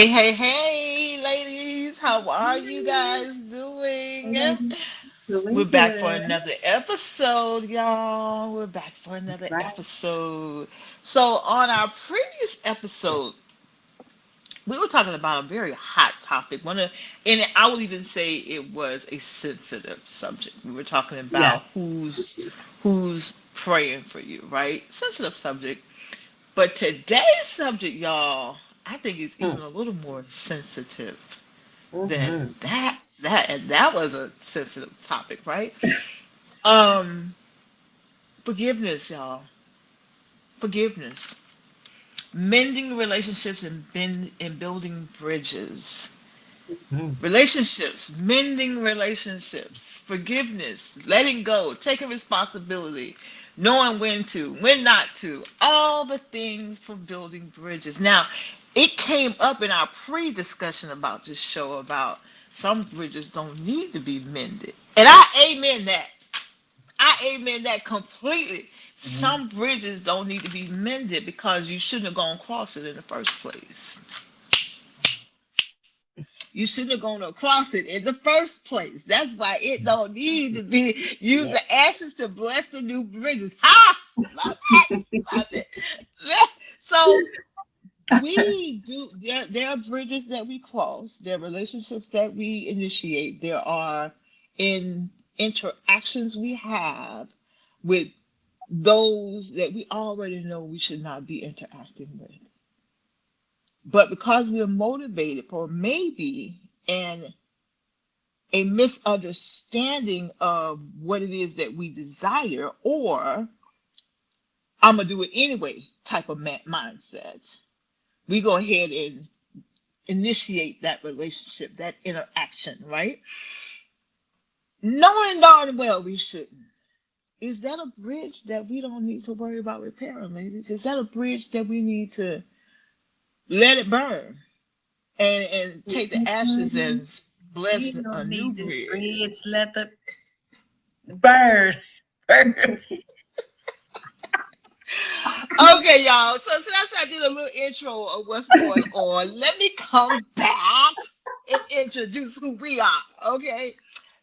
Hey, ladies, how are you guys doing? Alrighty. We're Doing back for good. another episode, y'all. We're back for That's another right. episode. So, on our previous episode, we were talking about a very hot topic. And I would even say it was a sensitive subject. We were talking Yes. about who's praying for you, right? Sensitive subject. But today's subject, y'all, I think is even Mm, a little more sensitive than mm-hmm. that was a sensitive topic, right? Um, Forgiveness, y'all. Forgiveness. Mending relationships and building bridges. Mm-hmm. Relationships, mending relationships, forgiveness, letting go, taking responsibility, knowing when not to, all the things for building bridges. Now, it came up in our pre-discussion about this show about some bridges don't need to be mended. And I amen that. I amen that completely. Some bridges don't need to be mended because you shouldn't have gone across it in the first place. You shouldn't have gone across it in the first place. That's why it don't need to be use Yeah. the ashes to bless the new bridges. Ha! Love it. Love it. So we do there are bridges that we cross, there are relationships that we initiate, there are in interactions we have with those that we already know we should not be interacting with. But because we're motivated for maybe and a misunderstanding of what it is that we desire, or I'm gonna do it anyway type of mindset, we go ahead and initiate that relationship, that interaction, right? Knowing darn well we shouldn't. Is that a bridge that we don't need to worry about repairing, ladies? Is that a bridge that we need to let it burn and take the ashes Mhm. and bless You a don't new need this bridge? bridge. Let the bird. Bird. Okay, y'all. So since I did a little intro of what's going on, let me come back and introduce who we are. Okay.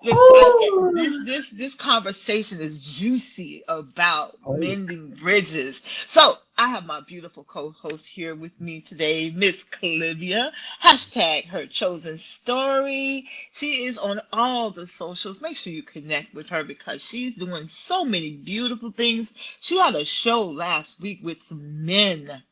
Listen, Ooh. this conversation is juicy about Oh, yeah. mending bridges. So I have my beautiful co-host here with me today, Miss Clivia. Hashtag her chosen story. She is on all the socials. Make sure you connect with her because she's doing so many beautiful things. She had a show last week with some men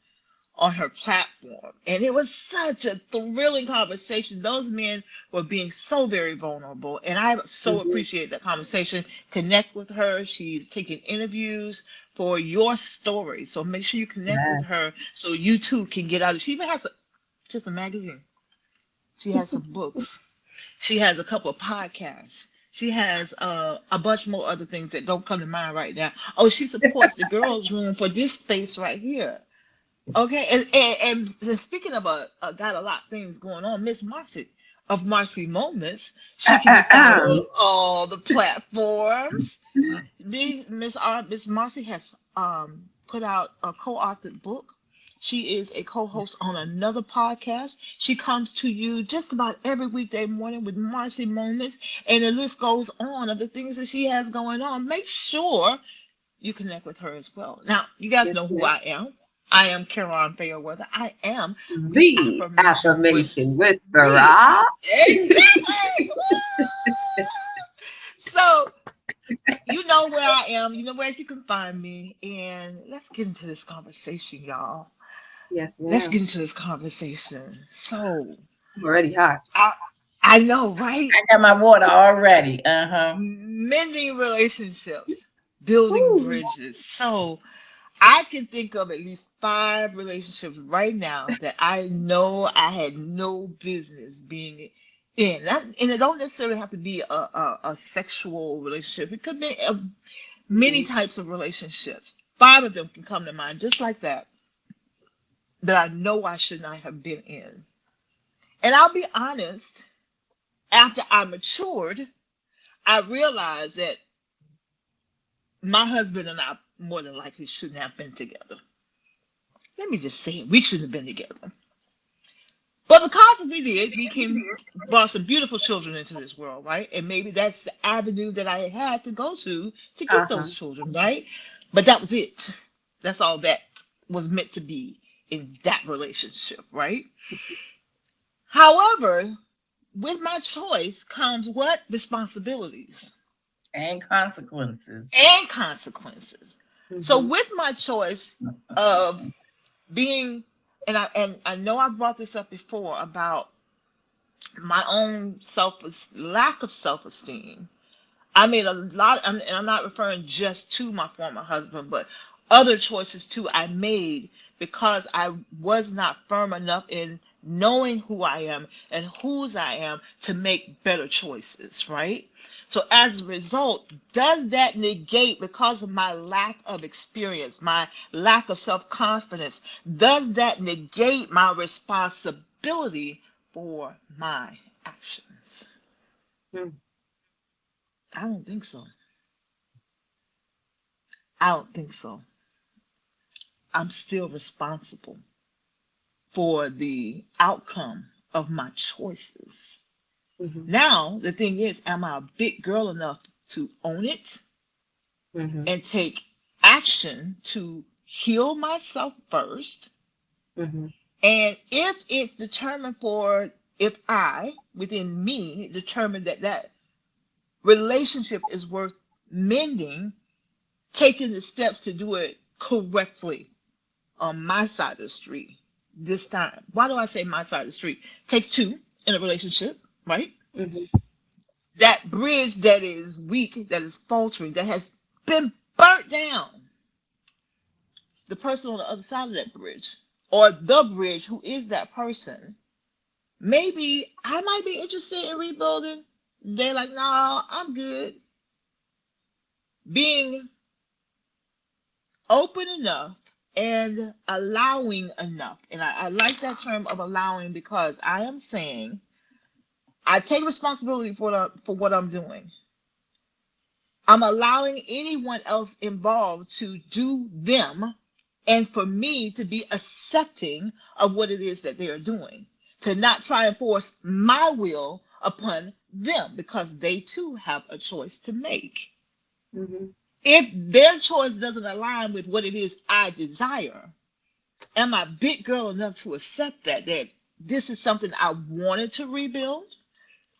on her platform. And it was such a thrilling conversation. Those men were being so very vulnerable. And I so Mhm. appreciate that conversation. Connect with her. She's taking interviews for your story. So make sure you connect with Yes. her so you too can get out. She even has just a magazine. She has some books. She has a couple of podcasts. She has a bunch more other things that don't come to mind right now. Oh, she supports the girls' room for this space right here. Okay, and speaking of got a lot of things going on, Miss Marcy of Marcy Moments, she can be found on Uh-uh. all the platforms. Miss Marcy has put out a co-authored book. She is a co-host on another podcast. She comes to you just about every weekday morning with Marcy Moments, and the list goes on of the things that she has going on. Make sure you connect with her as well. Now, you guys Yes, know who ma'am. I am. I am Caroline Fairweather. I am the The affirmation affirmation the whisperer. exactly. So you know where I am. You know where you can find me, and let's get into this conversation, y'all. Yes, Let's ma'am. get into this conversation. So I'm already hot. I I know, right? I got my water already. Uh-huh. Mending relationships, building Ooh. bridges. So I can think of at least five relationships right now that I know I had no business being in. And it don't necessarily have to be a sexual relationship. It could be many Mhm. types of relationships. Five of them can come to mind just like that, that I know I should not have been in. And I'll be honest, after I matured, I realized that my husband and I more than likely shouldn't have been together. Let me just say it, we shouldn't have been together. But because we did, brought some beautiful children into this world, right? And maybe that's the avenue that I had to go to get Uh-huh. those children, right? But that was it. That's all that was meant to be in that relationship, right? However, with my choice comes what? Responsibilities And consequences. and consequences. So Mm-hmm. with my choice of being, and I know I brought this up before about my own lack of self-esteem. I made a lot, and I'm not referring just to my former husband, but other choices too I made because I was not firm enough in knowing who I am and whose I am to make better choices, right? So as a result, does that negate, because of my lack of experience, my lack of self-confidence, does that negate my responsibility for my actions? Mm-hmm. I don't think so. I don't think so. I'm still responsible for the outcome of my choices. Mm-hmm. Now, the thing is, am I a big girl enough to own it Mm-hmm. and take action to heal myself first? Mm-hmm. And if it's determined if I, within me, determine that that relationship is worth mending, taking the steps to do it correctly on my side of the street this time. Why do I say my side of the street? Takes two in a relationship, right? Mm-hmm. That bridge that is weak, that is faltering, that has been burnt down. The person on the other side of that bridge, or the bridge, who is that person, maybe I might be interested in rebuilding. They're like, no, I'm good. Being open enough and allowing enough. And I like that term of allowing, because I am saying I take responsibility for what I'm doing. I'm allowing anyone else involved to do them, and for me to be accepting of what it is that they are doing, to not try and force my will upon them, because they too have a choice to make. Mm-hmm. If their choice doesn't align with what it is I desire, am I big girl enough to accept that this is something I wanted to rebuild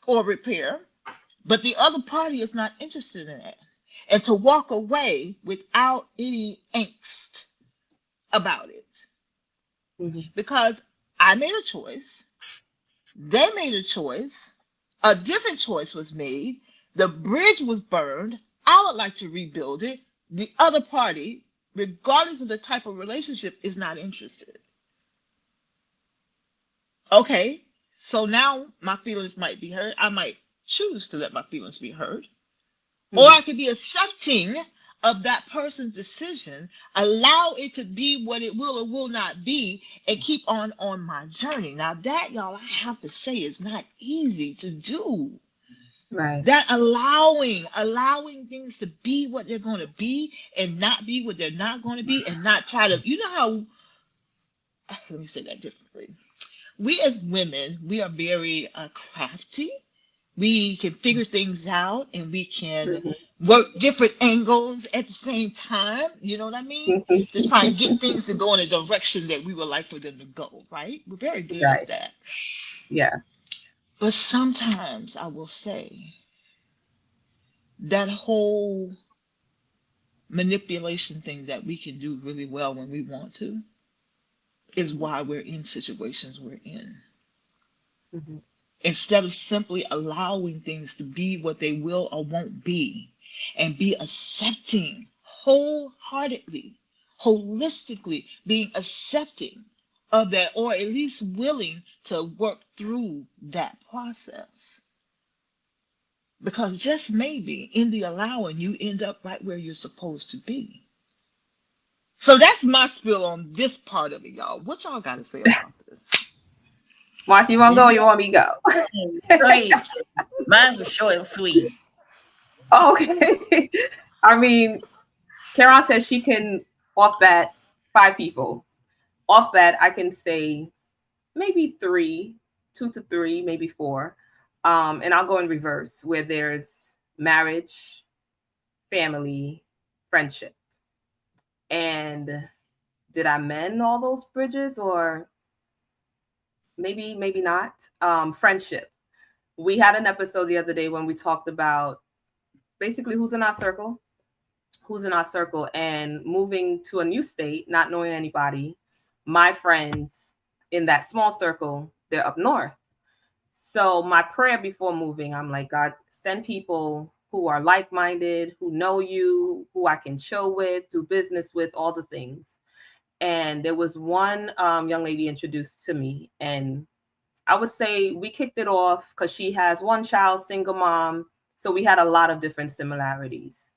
or repair, but the other party is not interested in it, and to walk away without any angst about it? Mm-hmm. Because I made a choice, they made a choice, a different choice was made, the bridge was burned, I would like to rebuild it. The other party, regardless of the type of relationship, is not interested. Okay, so now my feelings might be hurt. I might choose to let my feelings be hurt. Or Mm-hmm. I could be accepting of that person's decision, allow it to be what it will or will not be, and keep on my journey. Now that, y'all, I have to say, is not easy to do. Right. That allowing things to be what they're going to be and not be what they're not going to be, and not try to, you know how, let me say that differently. We as women, we are very crafty. We can figure things out, and we can work different angles at the same time. You know what I mean? To try and get Mm-hmm. things to go in a direction that we would like for them to go, right? We're very good at Right. that. Yeah. But sometimes I will say that whole manipulation thing that we can do really well when we want to is why we're in situations we're in. Mm-hmm. Instead of simply allowing things to be what they will or won't be, and be accepting wholeheartedly, holistically, being accepting of that, or at least willing to work through that process. Because just maybe in the allowing, you end up right where you're supposed to be. So that's my spill on this part of it, y'all. What y'all got to say about this? Marcy, you want to go or you want me to go? Great. Mine's a short and sweet. Oh, okay. I mean, Karen says she can off bat 5 people. Off bat, I can say maybe three, 2 to 3, maybe 4. And I'll go in reverse where there's marriage, family, friendship. And did I mend all those bridges, or maybe not? Friendship. We had an episode the other day when we talked about basically who's in our circle, and moving to a new state, not knowing anybody. My friends in that small circle, they're up north. So my prayer before moving, I'm like, God, send people who are like-minded, who know you, who I can chill with, do business with, all the things. And there was one young lady introduced to me, and I would say we kicked it off because she has one child, single mom. So we had a lot of different similarities.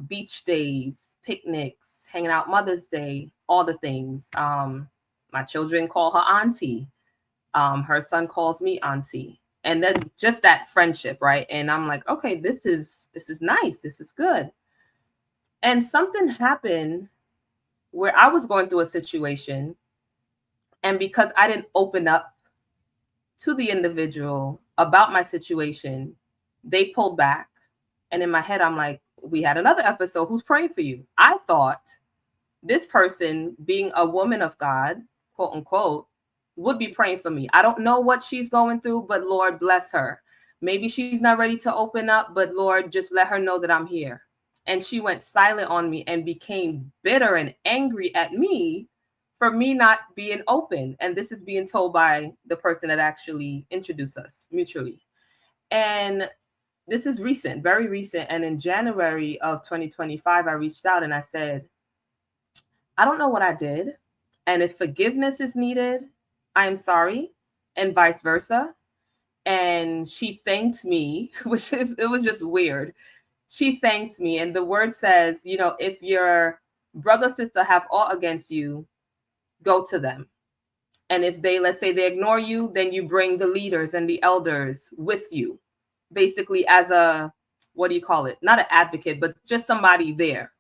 Beach days, picnics, hanging out Mother's Day, all the things. My children call her auntie. Her son calls me auntie. And then just that friendship, right? And I'm like, okay, this is nice. This is good. And something happened where I was going through a situation, and because I didn't open up to the individual about my situation, they pulled back. And in my head, I'm like, we had another episode. Who's praying for you? I thought this person, being a woman of God, quote unquote, would be praying for me. I don't know what she's going through, but Lord, bless her. Maybe she's not ready to open up, but Lord, just let her know that I'm here. And she went silent on me and became bitter and angry at me for me not being open. And this is being told by the person that actually introduced us mutually. And this is recent, very recent. And in January of 2025, I reached out and I said, I don't know what I did. And if forgiveness is needed, I am sorry, and vice versa. And she thanked me, it was just weird. She thanked me. And the word says, if your brother or sister have aught against you, go to them. And if they, let's say they ignore you, then you bring the leaders and the elders with you, basically as a, what do you call it? Not an advocate, but just somebody there.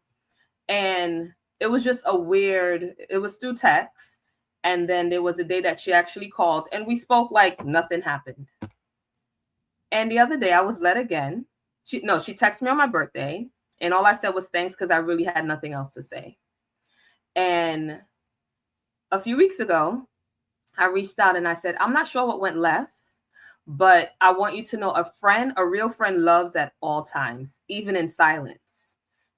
And it was just it was through text. And then there was a day that she actually called and we spoke like nothing happened. And the other day I was led again. She texted me on my birthday. And all I said was thanks, because I really had nothing else to say. And a few weeks ago, I reached out and I said, I'm not sure what went left, but I want you to know a real friend loves at all times, even in silence.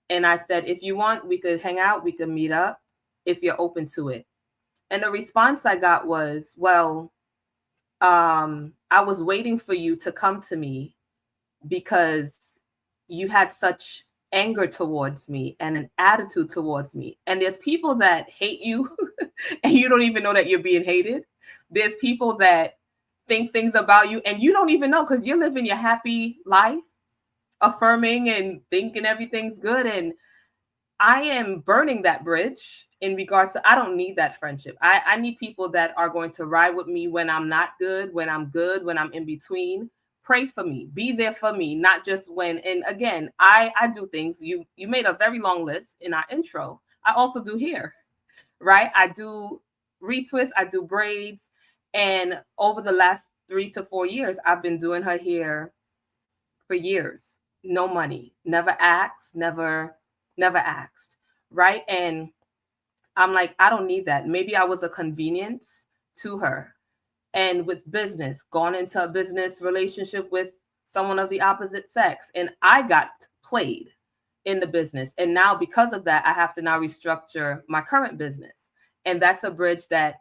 And I said, if you want, we could hang out, we could meet up if you're open to it. And the response I got was, well, I was waiting for you to come to me because you had such anger towards me and an attitude towards me. And there's people that hate you and you don't even know that you're being hated. There's people that think things about you and you don't even know, because you're living your happy life, affirming and thinking everything's good. And I am burning that bridge in regards to, I don't need that friendship. I need people that are going to ride with me when I'm not good, when I'm good, when I'm in between. Pray for me, be there for me, not just when. And again, I do things. You made a very long list in our intro. I also do hair, right? I do retwists, I do braids. And over the last 3 to 4 years, I've been doing her hair for years. No money, never asked, never asked, right? And I'm like, I don't need that. Maybe I was a convenience to her. And with business, gone into a business relationship with someone of the opposite sex, and I got played in the business. And now because of that, I have to now restructure my current business. And that's a bridge that,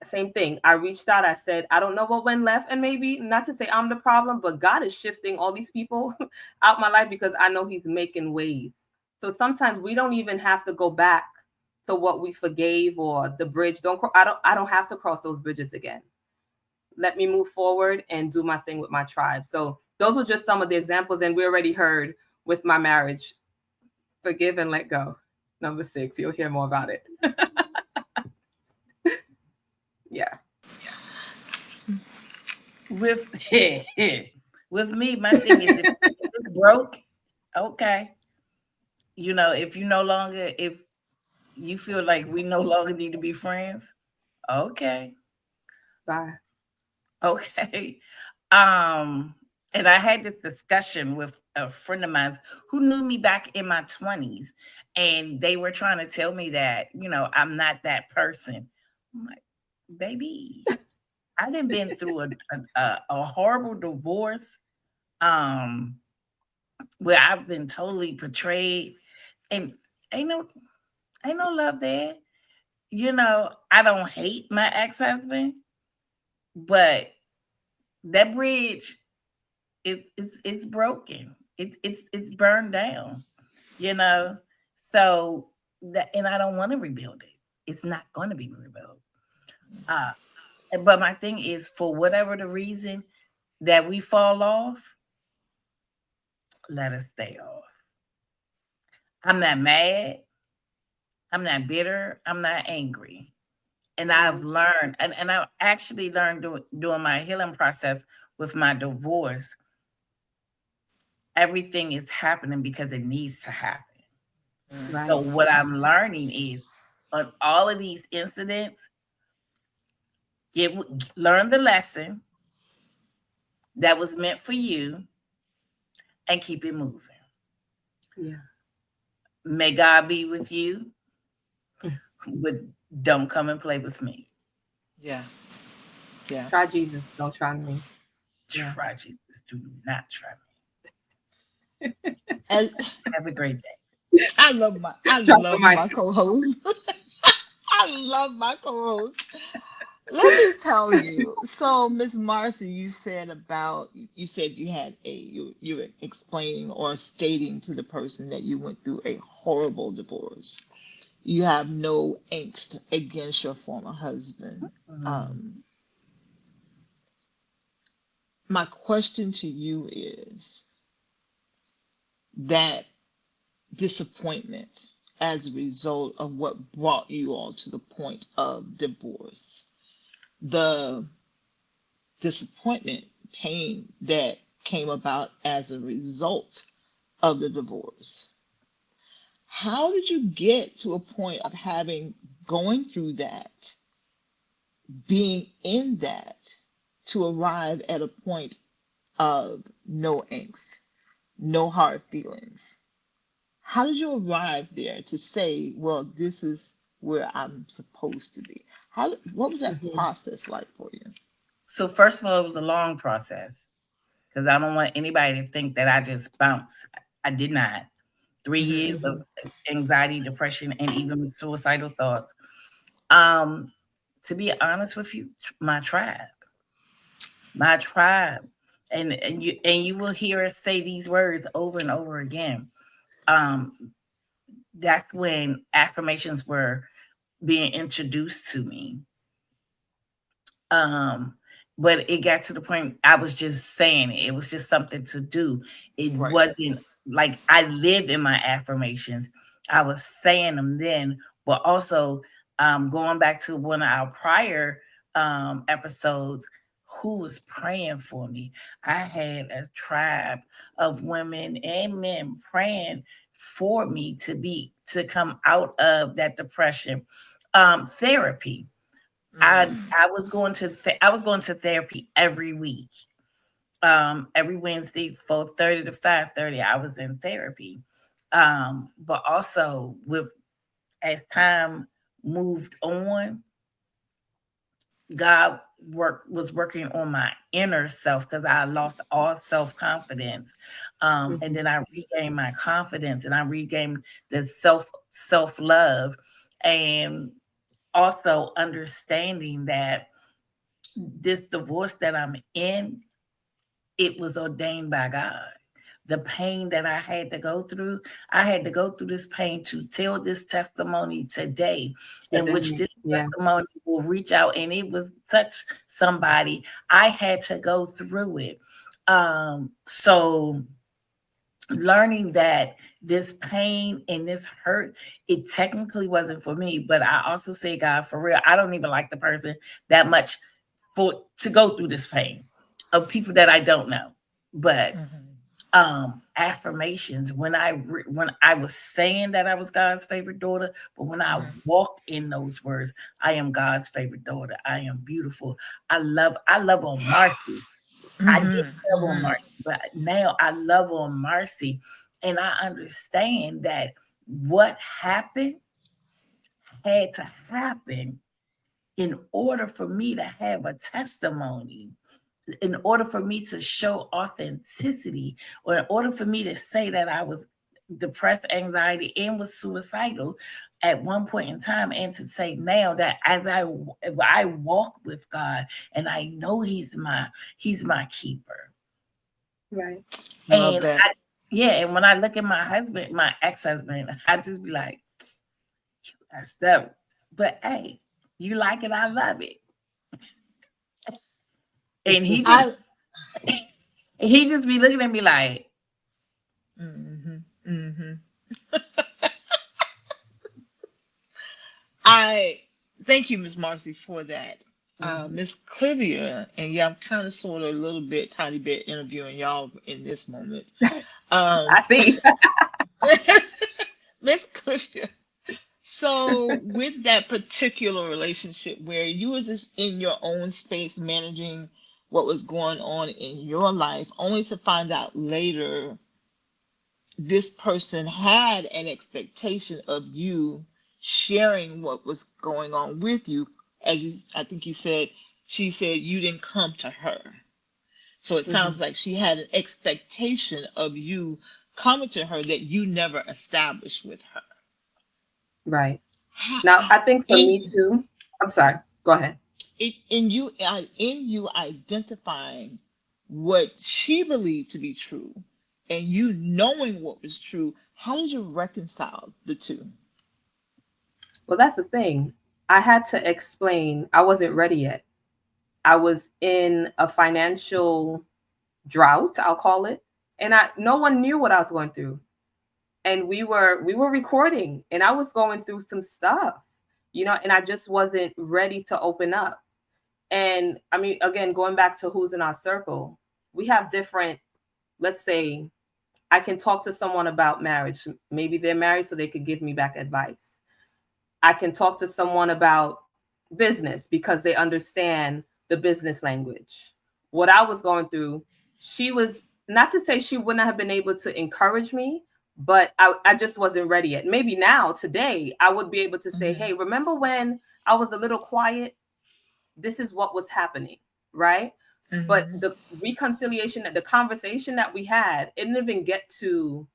same thing. I reached out. I said, I don't know what went left. And maybe not to say I'm the problem, but God is shifting all these people out my life because I know he's making ways. So sometimes we don't even have to go back to what we forgave or the bridge. I don't have to cross those bridges again. Let me move forward and do my thing with my tribe. So those were just some of the examples. And we already heard with my marriage, forgive and let go. Number 6, you'll hear more about it. Yeah. With with me, my thing is if it's broke, okay. If you feel like we no longer need to be friends, okay. Bye. Okay. Um, and I had this discussion with a friend of mine who knew me back in my 20s, and they were trying to tell me that, I'm not that person. I'm like, baby, I done been through a horrible divorce, um, where I've been totally betrayed, and ain't no ain't no love there. I don't hate my ex-husband, but that bridge, it's broken. It's burned down, you know. So that, and I don't want to rebuild it. It's not going to be rebuilt. Uh, but my thing is, for whatever the reason that we fall off, let us stay off. I'm not mad. I'm not bitter. I'm not angry. And I've learned, and I actually learned during my healing process with my divorce, everything is happening because it needs to happen. Right. So what I'm learning is, on all of these incidents, get learn the lesson that was meant for you and keep it moving. Yeah. May God be with you, but don't come and play with me. Yeah. Yeah. Try Jesus. Don't try me. Yeah. Try Jesus. Do not try me. And Have a great day. I Drop the love mic. my co-host. I love my co-host. Let me tell you. So, Miss Marcy, you said you had you were explaining or stating to the person that you went through a horrible divorce. You have no angst against your former husband. Mm. Um, my question to you is that disappointment as a result of what brought you all to the point of divorce, the disappointment, pain that came about as a result of the divorce. How did you get to a point of having going through that, being in that, to arrive at a point of no angst, no hard feelings? How did you arrive there to say, well, this is where I'm supposed to be? What was that Mhm. process like for you? So first of all, it was a long process because I don't want anybody to think that I just bounced. I did not. 3 years Hmm. of anxiety, depression, and even suicidal thoughts. Um, to be honest with you, my tribe, my tribe, and you will hear us say these words over and over again. Um, that's when affirmations were being introduced to me. Um, but it got to the point I was just saying it. It was just something to do. It Right. wasn't like I live in my affirmations. I was saying them then, but also going back to one of our prior episodes, who was praying for me? I had a tribe of women and men praying for me to come out of that depression. Therapy. Mm. I was going to therapy every week. Every Wednesday, 4:30 to 5:30, I was in therapy. But also with as time moved on, God was working on my inner self because I lost all self-confidence. And Mhm. then I regained my confidence and I regained the self-love, and also understanding that this divorce that I'm in, it was ordained by God. The pain that I had to go through, I had to go through this pain to tell this testimony today, in which Today. this Yeah. testimony will reach out and it was touch somebody. I had to go through it. So learning that this pain and this hurt, it technically wasn't for me, but I also say, God, for real, I don't even like the person that much for to go through this pain of people that I don't know. But Mhm. affirmations when I was saying that I was God's favorite daughter, but when I walked in those words, I am God's favorite daughter. I am beautiful. I love on Marcy. I did love on Marcy, but now I love on Marcy. And I understand that what happened had to happen in order for me to have a testimony, in order for me to show authenticity, or in order for me to say that I was depressed, anxiety, and was suicidal at one point in time, and to say now that as I walk with God and I know He's my keeper. Right. Love And that. and when I look at my husband, my ex-husband, I just be like, you messed up. But hey, you like it, I love it. And I he just be looking at me like, mhm, mhm. I thank you, Miss Marcy, for that. Miss Clivia, and yeah, I'm kind of sort of a little bit, tiny bit interviewing y'all in this moment. I Um, see. Miss Clivia, so with that particular relationship where you was just in your own space managing what was going on in your life, only to find out later this person had an expectation of you sharing what was going on with you. As you, I think you said, she said you didn't come to her. So it Mhm. sounds like she had an expectation of you coming to her that you never established with her. Right. Now, I think for me In too, I'm sorry. Go ahead. in you identifying what she believed to be true and you knowing what was true, how did you reconcile the two? Well, that's the thing. I had to explain I wasn't ready yet. I was in a financial drought, I'll call it. And no one knew what I was going through. And we were recording and I was going through some stuff, and I just wasn't ready to open up. And I mean, again, going back to who's in our circle, we have different, let's say, I can talk to someone about marriage. Maybe they're married, so they could give me back advice. I can talk to someone about business because they understand the business language. What I was going through, she was, not to say she wouldn't have been able to encourage me, but I just wasn't ready yet. Maybe now, today, I would be able to say, Mhm. hey, remember when I was a little quiet? This is what was happening, right? But Mhm. the reconciliation, the conversation that we had, it didn't even get to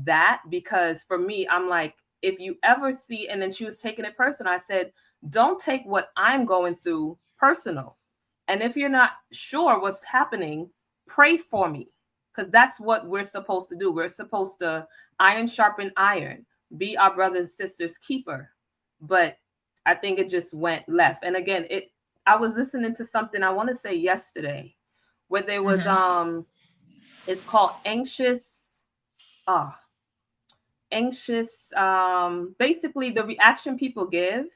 that, because for me, I'm like, if you ever see, and then she was taking it personal. I said, don't take what I'm going through personal. And if you're not sure what's happening, pray for me, because that's what we're supposed to do. We're supposed to iron sharpen iron, be our brothers and sisters keeper. But I think it just went left. And again, I was listening to something, I want to say yesterday, where there was Mhm. it's called ah anxious, basically the reaction people give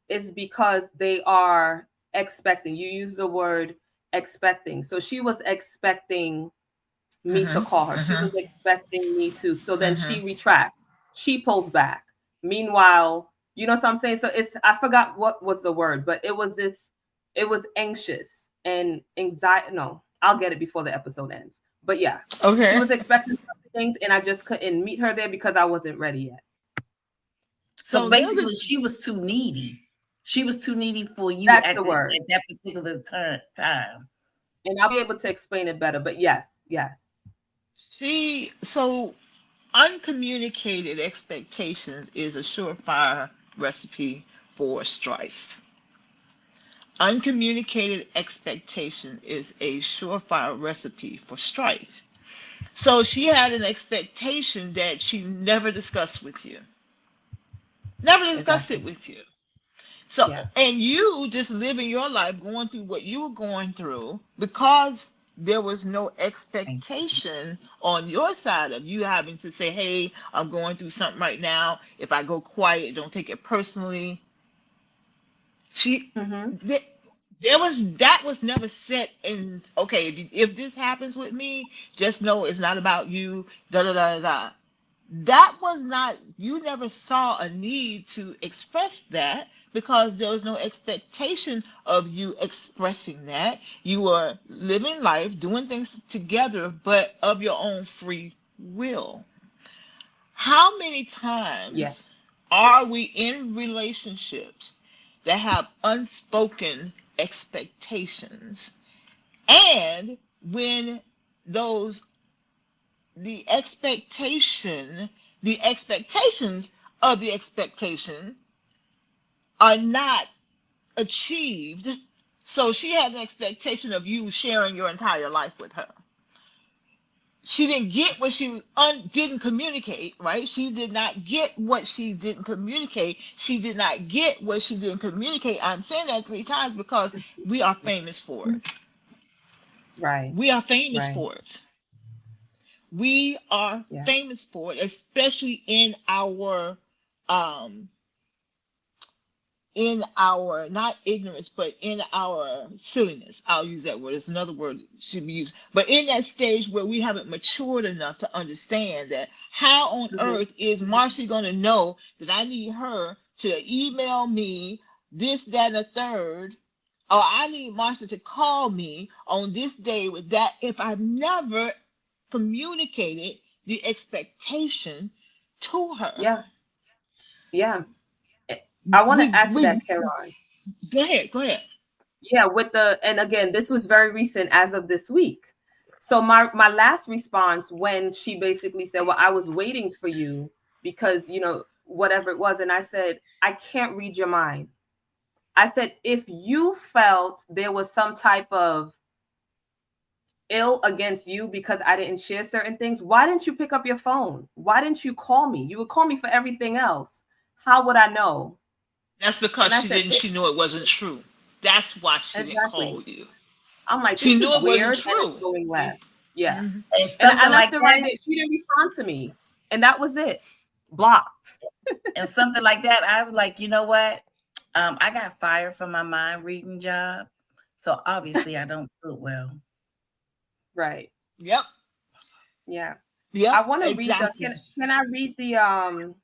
is because they are expecting. You use the word expecting. So she was expecting me to Mhm. call her. She Mhm. was expecting me to. So then she Mhm. retracts. She pulls back. Meanwhile, you know what I'm saying? So I forgot what was the word, but it was anxious and anxiety. No, I'll get it before the episode ends. But yeah, she Okay. was expecting things and I just couldn't meet her there because I wasn't ready yet. so So there's a basically she was too needy. She was too needy for you That's the word. at that particular time. And I'll be able to explain it better. But yes, yes. she so uncommunicated expectations is a surefire recipe for strife. Uncommunicated expectation is a surefire recipe for strife. So she had an expectation that she never discussed with you. Never discussed it Exactly. with you. So, Yeah. and you just living your life going through what you were going through because there was no Anxious. expectation on your side of you having to say, hey, I'm going through something right now. If I go quiet, don't take it personally. She, Mm-hmm. th- That was never set in. Okay, if this happens with me, just know it's not about you. Da da da da. That was not, you never saw a need to express that because there was no expectation of you expressing that. You were living life, doing things together, but of your own free will. How many Yeah. times are we in relationships that have unspoken expectations? And when those the expectation, the expectations of the expectation are not achieved. So she had an expectation of you sharing your entire life with her. She didn't get what she didn't communicate, right? She did not get what she didn't communicate. She did not get what she didn't communicate. I'm saying that 3 times because we are famous for it. Right. We are famous Right. for it. We are Yeah. famous for it, especially um in our not ignorance, but in our silliness. I'll use that word. It's another word that should be used. But in that stage where we haven't matured enough to understand that, how on Mhm. earth is Marcy going to know that I need her to email me this, that, and a third, or I need Marcy to call me on this day with that, if I've never communicated the expectation to her? Yeah. Yeah. I want to add to We that, Caroline. Go ahead, go ahead. Yeah, and again, this was very recent as of this week. So my last response when she basically said, "Well, I was waiting for you because, whatever it was." And I said, "I can't read your mind." I said, "If you felt there was some type of ill against you because I didn't share certain things, why didn't you pick up your phone? Why didn't you call me? You would call me for everything else. How would I know?" That's And because I said, she knew it wasn't true. That's why she didn't exactly. call you. I'm like, She this knew is it wasn't weird, and it's true. going left. Yeah. Mhm. And And something I left like it right that, there. She didn't respond to me. And that was it. Blocked. and something like that, I was like, you know what? I got fired from my mind reading job. So obviously I don't do it well. Right. Yep. Yeah. Yep. I want to read the Exactly. can I read the Hold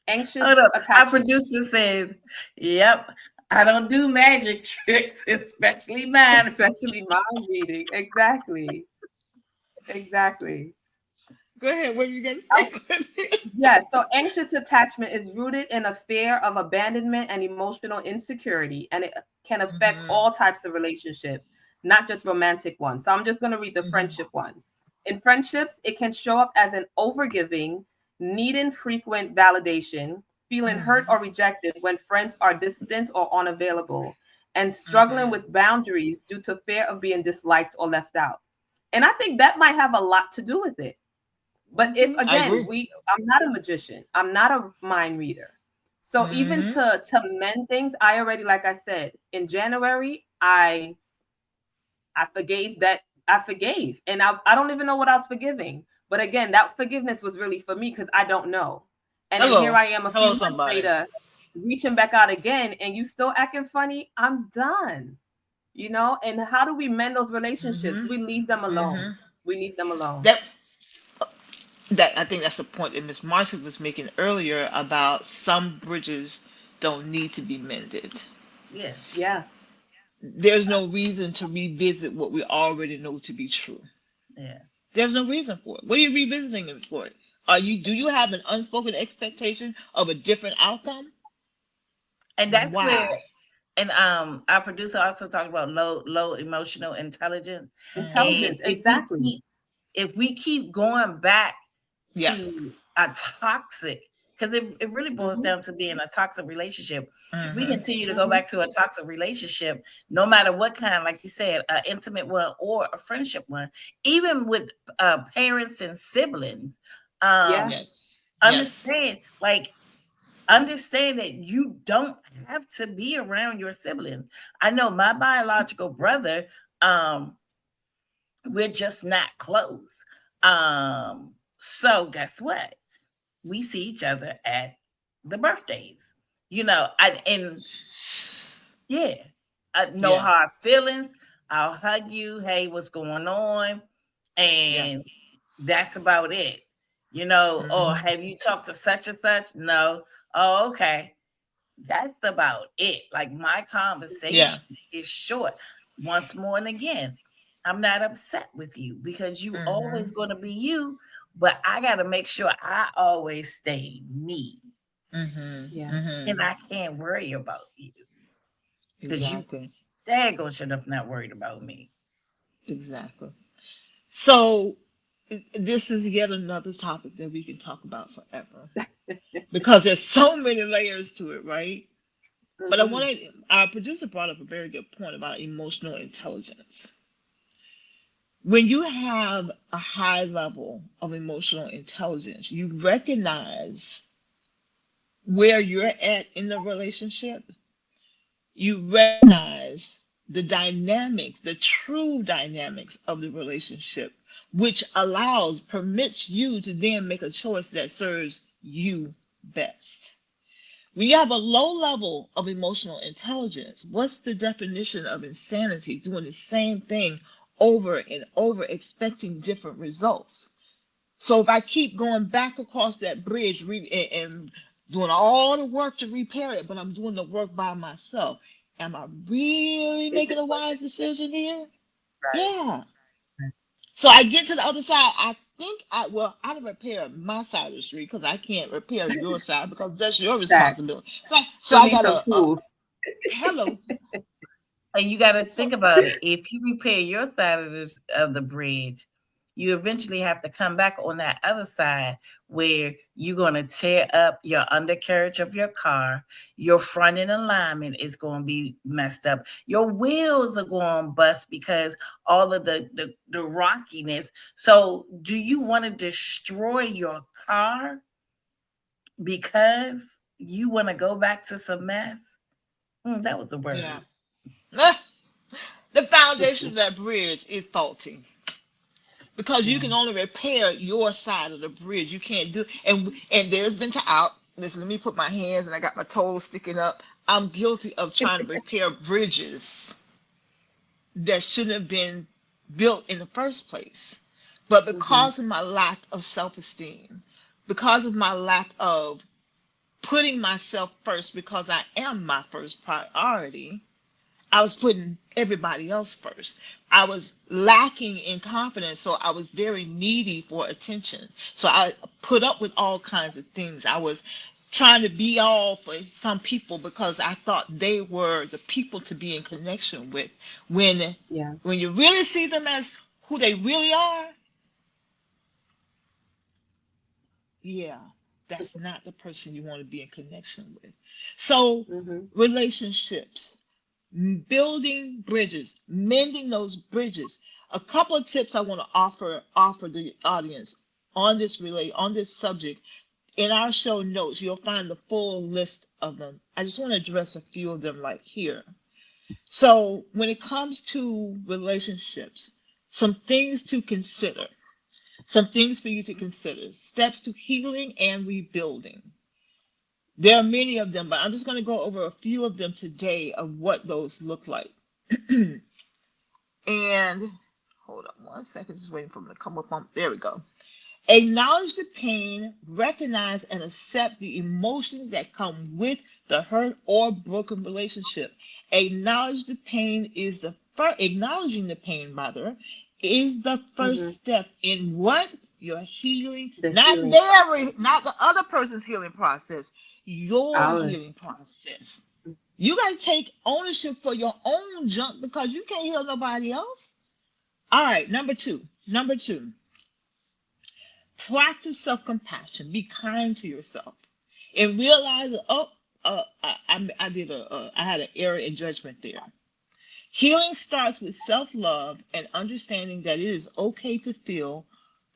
anxious up. Our attachment? producer says, yep, I don't do magic tricks, especially mine. Especially mind reading. Exactly. Exactly. Go ahead. What are you gonna I, say? yeah. So anxious attachment is rooted in a fear of abandonment and emotional insecurity, and it can affect Mhm. all types of relationship, not just romantic ones. So I'm just going to read the Mhm. friendship one. In friendships, it can show up as an overgiving, needing frequent validation, feeling hurt Mhm. or rejected when friends are distant or unavailable, and struggling Mhm. with boundaries due to fear of being disliked or left out. And I think that might have a lot to do with it. But if Mhm. I again, agree. I'm not a magician, I'm not a mind reader. So even Mhm. to mend things, I already, like I said, in January, I forgave that. I forgave. And I don't even know what I was forgiving. But again, that forgiveness was really for me because I don't know. And then here Hello. I am a few Hello, months somebody. later, reaching back out again, and you still acting funny. I'm done. And how do we mend those relationships? Mhm. We leave them alone. Mhm. We leave them alone. That I think that's the point that Miss Marcy was making earlier about some bridges don't need to be mended. Yeah. Yeah. There's no reason to revisit what we already know to be true. Yeah. There's no reason for it. What are you revisiting it for? Do you have an unspoken expectation of a different outcome? And that's where, Why? and our producer also talked about low emotional intelligence. Hmm. And Intelligence. Exactly. if we keep going back Yeah. to a toxic, because it really boils Hmm. down to being a toxic relationship. If we Hmm. continue to go Hmm. back to a toxic relationship, no matter what kind, like you said, an intimate one or a friendship one, even with parents and siblings, Yeah. Yes. Yes. understand, like, understand that you don't have to be around your sibling. I know my biological brother, um, we're just not close. So guess what? We see each other at the birthdays. And yeah. No Yeah. hard feelings. I'll hug you. Hey, what's going on? Yeah. And that's about it. You know, oh, Mhm. have you talked to such and such? No. Oh, okay. That's about it. Like my Yeah. conversation is short. Once more and again, I'm not upset with you because you always Mhm. going to be you, but I got to make sure I always stay me. Mhm. Yeah. And Mhm. I can't worry about you because you Exactly. daggone should have not worried about me. Exactly. So this is yet another topic that we can talk about forever because there's so many layers to it, right? But I Mm-hmm. wanted our producer brought up a very good point about emotional intelligence. When you have a high level of emotional intelligence, you recognize where you're at in the relationship. You recognize the dynamics, the true dynamics of the relationship, which permits you to then make a choice that serves you best. When you have a low level of emotional intelligence, what's the definition of insanity? Doing the same thing over and over, expecting different results. So if I keep going back across that bridge and doing all the work to repair it, but I'm doing the work by myself, am I really Is making it a worth wise it? decision here? Right. Yeah. So I get to the other side. I think I'd repair my side of the street because I can't repair your side because that's your Facts. responsibility. So Still I need got some tools. hello. And you got to So think about it. If you repair your side of the bridge, you eventually have to come back on that other side where you're going to tear up your undercarriage of your car. Your front end alignment is going to be messed up. Your wheels are going to bust because all of the rockiness. So, do you want to destroy your car because you want to go back to some mess? That was the yeah. word. The foundation of that bridge is faulty because you can Mm. only repair your side of the bridge. You can't do and there's been to out. Listen, let me put my hands and I got my toes sticking up. I'm guilty of trying to repair bridges that shouldn't have been built in the first place. But Mm-hmm. because of my lack of self-esteem, because of my lack of putting myself first, because I am my first priority, I was putting everybody else first. I was lacking in confidence, so I was very needy for attention. So I put up with all kinds of things. I was trying to be all for some people because I thought they were the people to be in connection with. When Yeah. when you really see them as who they really are, yeah, that's not the person you want to be in connection with. So Mm-hmm. relationships, building bridges, mending those bridges. A couple of tips I want to offer the audience on this subject. In our show notes, you'll find the full list of them. I just want to address a few of them right here. So when it comes to relationships, some things to consider, some things for you to consider, steps to healing and rebuilding. There are many of them, but I'm just going to go over a few of them today of what those look like. And hold on one second, just waiting for them to come up on. There we go. Acknowledge the pain, recognize and accept the emotions that come with the hurt or broken relationship. Acknowledge the pain is the first, acknowledging the pain, rather, is the Mm-hmm. first step in what? Your healing, The not healing their, process. not the other person's healing process, your Ours. healing process. You got to take ownership for your own junk because you can't heal nobody else. All right, number two. Number two, practice self compassion. Be kind to yourself and realize that, oh, I had an error in judgment there. Healing starts with self love and understanding that it is okay to feel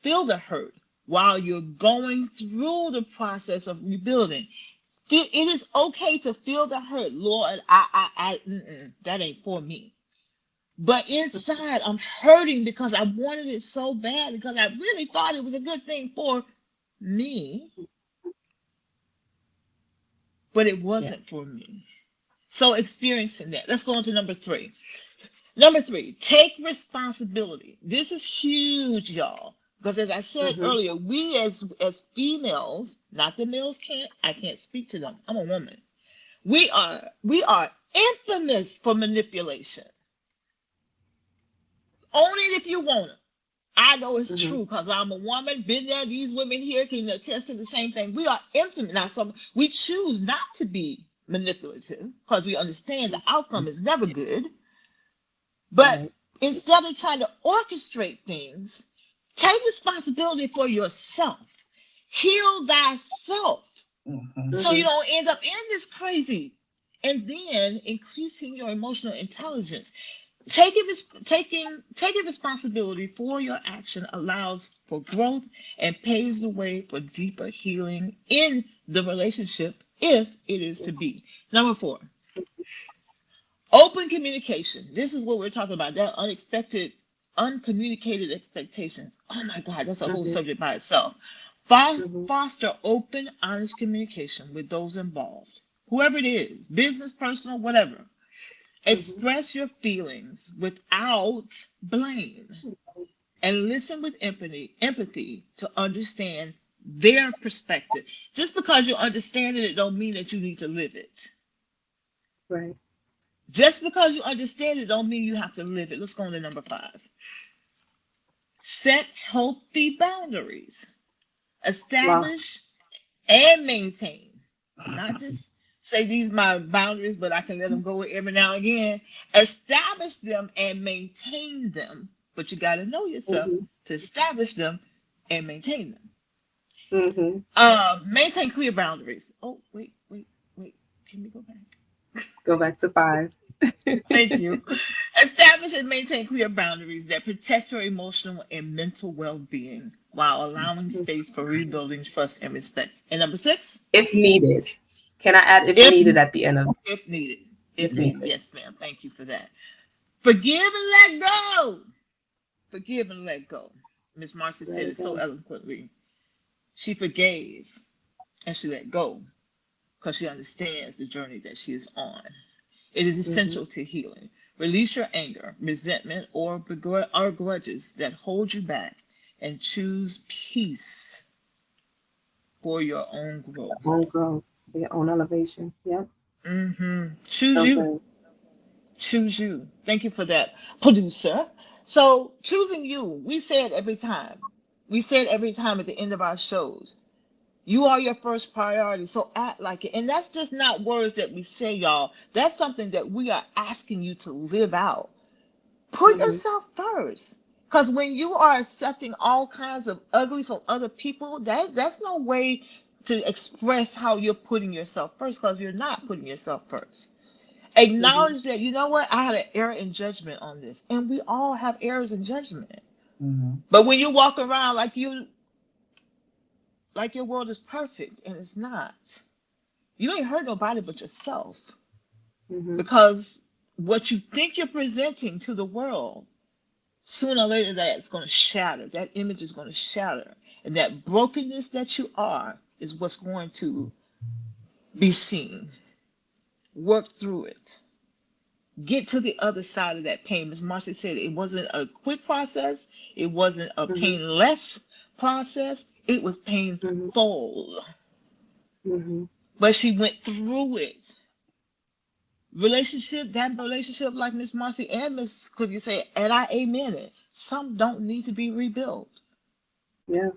the hurt while you're going through the process of rebuilding. It is okay to feel the hurt, Lord. That ain't for me. But inside, I'm hurting because I wanted it so bad because I really thought it was a good thing for me, but it Yeah. wasn't for me. So experiencing that. Let's go on to number 3. Number 3, take responsibility. This is huge, y'all. Because as I said earlier, we as females, not the males I can't speak to them. I'm a woman. We are infamous for manipulation. Own it if you want it. I know it's true because I'm a woman, been there. These women here can attest to the same thing. We are infamous. Now, we choose not to be manipulative because we understand the outcome is never good. But instead of trying to orchestrate things, take responsibility for yourself. Heal thyself. So you don't end up in this crazy. And then increasing your emotional intelligence. Taking responsibility for your action allows for growth and paves the way for deeper healing in the relationship if it is to be. Number 4, open communication. This is what we're talking about, that uncommunicated expectations. Oh my God, that's a whole subject by itself. Foster open, honest communication with those involved, whoever it is, business, personal, whatever. Express your feelings without blame and listen with empathy to understand their perspective. Just because you understand it don't mean that you need to live it. Right. Just because you understand it don't mean you have to live it. Let's go on to number 5. Set healthy boundaries. Establish and maintain. Not just say these are my boundaries, but I can let them go every now and again. Establish them and maintain them. But you got to know yourself to establish them and maintain them. Maintain clear boundaries. Oh, wait. Can we go back? Go back to 5. Thank you. Establish and maintain clear boundaries that protect your emotional and mental well-being while allowing space for rebuilding trust and respect. And number 6? If needed. Can I add if needed at the end of? If needed. If needed. Yes, ma'am. Thank you for that. Forgive and let go. Forgive and let go. Miss Marcy said it so eloquently. She forgave and she let go because she understands the journey that she is on. It is essential to healing. Release your anger, resentment, or grudges that hold you back and choose peace for your own growth. Own growth, your own elevation. Yep. Choose you. Choose you. Thank you for that, producer. So choosing you, we say it every time. We say it every time at the end of our shows. You are your first priority, so act like it. And that's just not words that we say, y'all. That's something that we are asking you to live out. Put yourself first. Because when you are accepting all kinds of ugly from other people, that's no way to express how you're putting yourself first, because you're not putting yourself first. Acknowledge that, you know what, I had an error in judgment on this. And we all have errors in judgment. But when you walk around like your world is perfect, and it's not. You ain't hurt nobody but yourself. Because what you think you're presenting to the world, sooner or later that's going to shatter. That image is going to shatter. And that brokenness that you are is what's going to be seen. Work through it. Get to the other side of that pain. Ms. Marcy said it wasn't a quick process. It wasn't a painless process. It was painful. But she went through it. That relationship, like Miss Marcy and Miss Cliffy say, and I amen it. Some don't need to be rebuilt. Yeah.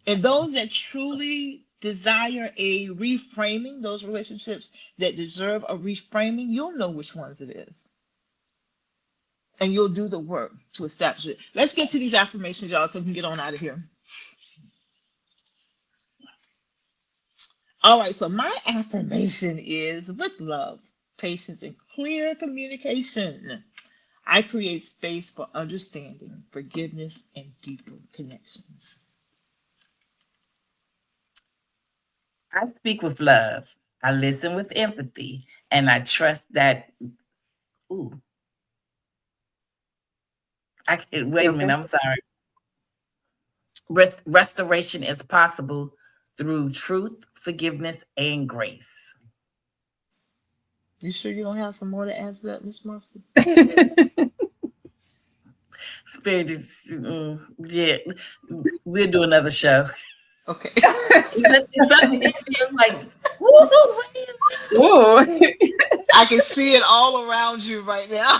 And those that truly desire a reframing, those relationships that deserve a reframing, you'll know which ones it is. And you'll do the work to establish it. Let's get to these affirmations, y'all, so we can get on out of here. All right, so my affirmation is with love, patience, and clear communication. I create space for understanding, forgiveness, and deeper connections. I speak with love. I listen with empathy, and I trust that. I can wait a minute. I'm sorry. Restoration is possible through truth, forgiveness, and grace. You sure you don't have some more to add to that, Miss Marcy? Spirit is, yeah. We'll do another show. Okay. It's something that feels like, woo. Whoa. I can see it all around you right now.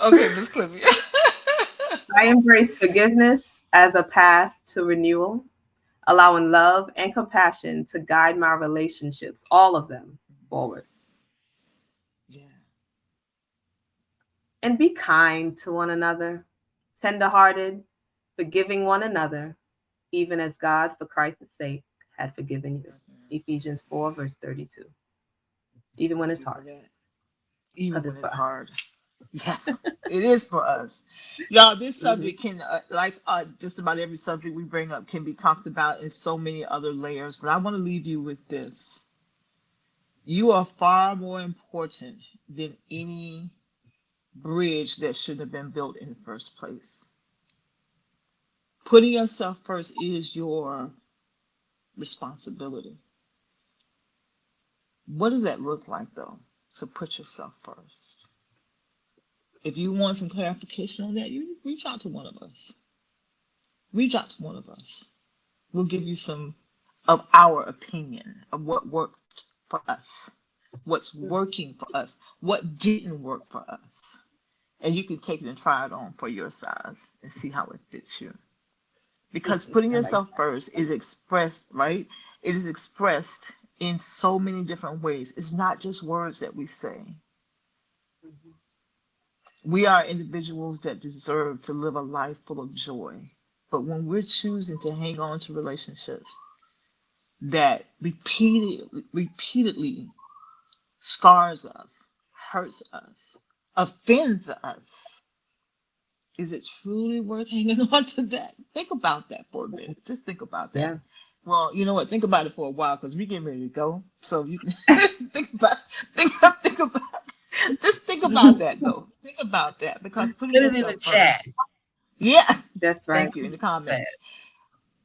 Okay, Miss Clivia. I embrace forgiveness as a path to renewal, allowing love and compassion to guide my relationships, all of them, forward. Yeah. And be kind to one another, tenderhearted, forgiving one another, even as God, for Christ's sake, had forgiven you. Ephesians 4, verse 32. Even when it's hard. Even when It's it's for hard. Yes, it is for us. Y'all, this subject can, just about every subject we bring up, can be talked about in so many other layers. But I want to leave you with this. You are far more important than any bridge that shouldn't have been built in the first place. Putting yourself first is your responsibility. What does that look like, though, to put yourself first? If you want some clarification on that, you reach out to one of us. Reach out to one of us. We'll give you some of our opinion of what worked for us, what's working for us, what didn't work for us. And you can take it and try it on for your size and see how it fits you. Because putting yourself first is expressed, right? It is expressed in so many different ways. It's not just words that we say. We are individuals that deserve to live a life full of joy. But when we're choosing to hang on to relationships that repeatedly scars us, hurts us, offends us, is it truly worth hanging on to that? Think about that for a minute. Just think about that. Yeah. Well, you know what? Think about it for a while because we're getting ready to go. So you can think about just think about that though. Think about that because putting Put it in yourself the chat. first. Yeah. That's right. Thank you in the comments.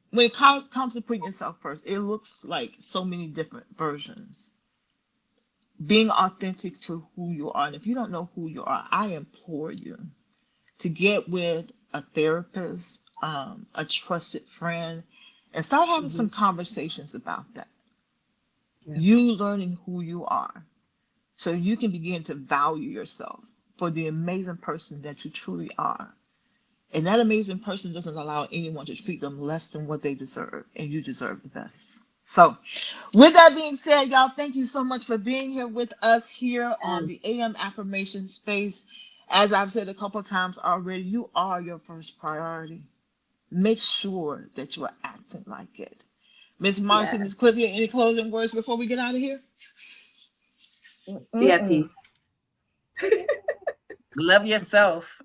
When it comes to putting yourself first, it looks like so many different versions. Being authentic to who you are. And if you don't know who you are, I implore you to get with a therapist, a trusted friend, and start having some conversations about that. Yeah. You learning who you are so you can begin to value yourself for the amazing person that you truly are. And that amazing person doesn't allow anyone to treat them less than what they deserve, and you deserve the best. So, with that being said, y'all, thank you so much for being here with us here on the AM Affirmation Space. As I've said a couple times already, you are your first priority. Make sure that you are acting like it. Miss Marcy, Miss Clivia, any closing words before we get out of here? Be at peace. Love yourself.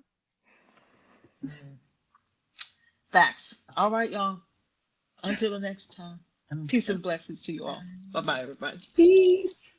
Facts. All right, y'all. Until the next time. Peace and blessings to you all. Bye-bye, everybody. Peace.